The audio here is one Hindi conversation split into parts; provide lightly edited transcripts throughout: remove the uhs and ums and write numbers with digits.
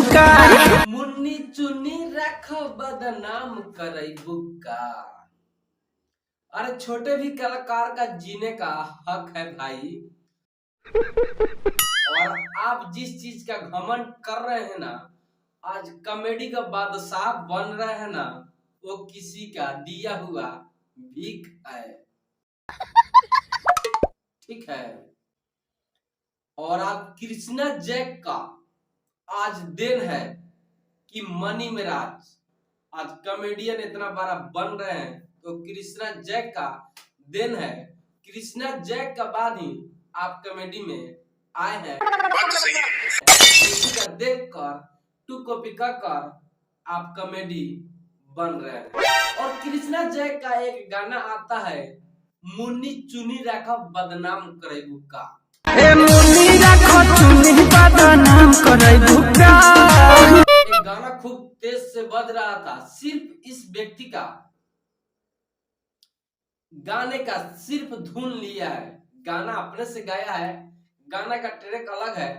बुका। मुन्नी चुन्नी रख बदनाम करई बुका। अरे छोटे भी कलाकार का जीने का हक है भाई। और आप जिस चीज का घमंड कर रहे हैं ना, आज कॉमेडी का बादशाह बन रहे हैं ना, वो किसी का दिया हुआ भीख है। ठीक है। और आप कृष्णा जैक का आज दिन है कि मनी मिराज आज कॉमेडियन इतना बड़ा बन रहे हैं, तो कृष्णा जैक का दिन है। कृष्णा जैक का बाद ही आप कॉमेडी में आए हैं। किसी का देख कर टू कॉपी कर आप कॉमेडी बन रहे हैं। और कृष्णा जैक का एक गाना आता है, मुन्नी चुनी रखा बदनाम करे बुका। मुन्नी रखो चुनी बदनाम करे बुका। एक गाना खूब तेज से बज रहा था। सिर्फ इस व्यक्ति का गाने का सिर्फ धुन लिया है, गाना अपने से गाया है, गाना का ट्रैक अलग है,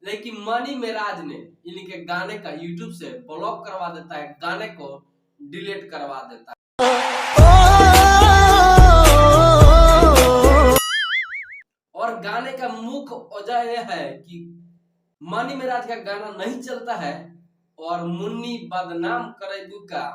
लेकिन मनी मिराज ने इनके गाने का यूट्यूब से ब्लॉक करवा देता है, गाने को डिलीट करवा देता है। और गाने का मुख्य वजह यह है कि मनी मिराज का गाना नहीं चलता है और मुन्नी बदनाम करेगू का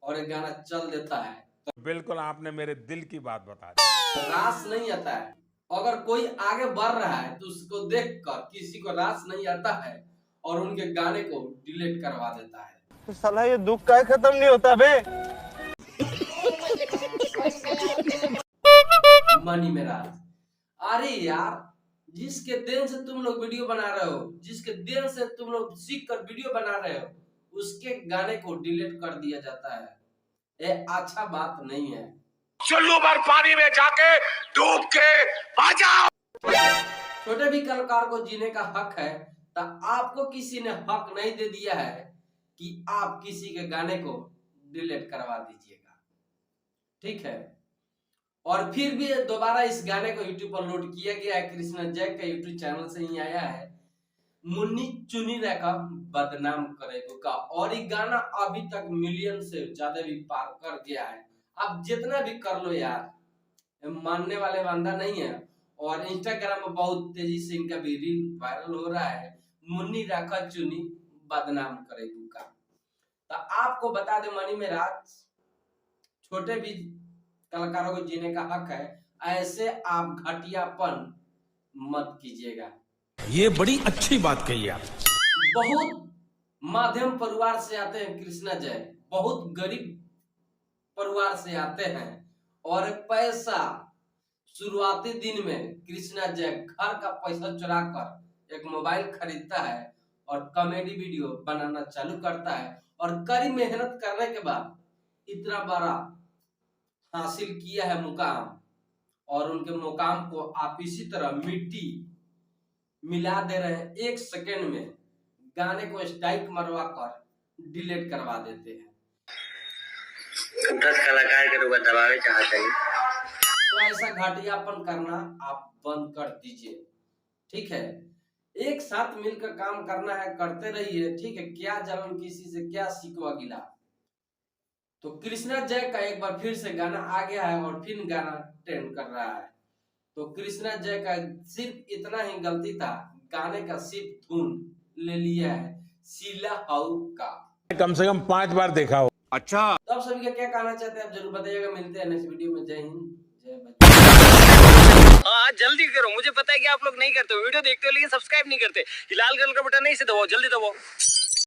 और एक गाना चल देता है। तो बिल्कुल आपने मेरे दिल की बात बता दी। रास नहीं आता है। अगर कोई आगे बढ़ रहा है तो उसको देखकर किसी को रास नहीं आता है और उनके गाने को डिलीट करवा देता है। तो साला ये दुख का खत्म नहीं होता बे। मनी मिराज, अरे यार, जिसके देन से तुम लोग वीडियो बना रहे हो, जिसके देन से तुम लोग सीख कर वीडियो बना रहे हो, उसके गाने को डिलीट कर दिया जाता है। ये अच्छा बात नहीं है। चलो बार पानी में जाके डूब के आ जाओ। छोटे भी कलाकार को जीने का हक है, तो आपको किसी ने हक नहीं दे दिया है कि आप किसी के गाने को डिलीट करवा दीजिएगा। ठीक है। और फिर भी दोबारा इस गाने को यूट्यूब पर लोड किया गया है, कृष्णा जैक का यूट्यूब चैनल से ही आया है, मुन्नी चुनी रखा बदनाम करेगो का। और ये गाना अभी तक मिलियन से ज्यादा भी पार कर गया है। आप जितना भी कर लो यार, मानने वाले बंदा नहीं है। और इंस्टाग्राम में बहुत तेजी से इनका भी रील वायरल हो रहा है, मुन्नी रखा चुनी बदनाम करेगो का। तो आपको बता दे मनी मिराज, छोटे भी कलाकारों को जीने का हक है, ऐसे आप घटियापन मत कीजिएगा। ये बड़ी अच्छी बात कही आप। बहुत मध्यम परिवार से आते हैं कृष्णा जय, बहुत गरीब परिवार से आते हैं और पैसा शुरुआती दिन में कृष्णा जय घर का पैसा चुरा कर एक मोबाइल खरीदता है और कॉमेडी वीडियो बनाना चालू करता है। और कड़ी मेहनत करने के बाद इतना बड़ा हासिल किया है मुकाम, और उनके मुकाम को आप इसी तरह मिट्टी मिला दे रहे हैं। एक सेकेंड में गाने को स्ट्राइक मरवा कर डिलीट करवा देते हैं। 10 कलाकार के रूप दबावे चाहते हैं, तो ऐसा घटियापन करना आप बंद कर दीजिए। ठीक है। एक साथ मिलकर काम करना है, करते रहिए। ठीक है। क्या जलन किसी से, क्या शिकवा गिला। तो कृष्णा जय का एक बार फिर से गाना आ गया है और फिर गाना ट्रेंड कर रहा है। तो कृष्णा जय का सिर्फ इतना ही गलती था, गाने का सिर्फ धुन ले लिया है शीला हाउ का। कम से कम 5 बार देखा हो। अच्छा, तो आप सभी का क्या कहना चाहते हैं आप जरूर बताइएगा। मिलते हैं नेक्स्ट वीडियो में। जय हिंद, जय बच्चों। हाँ जल्दी करो, मुझे पता है कि आप लोग नहीं करते हो, वीडियो देखते हो लेकिन सब्सक्राइब नहीं करते। लाल कलर का बटन नहीं से दबाओ, जल्दी दबाओ।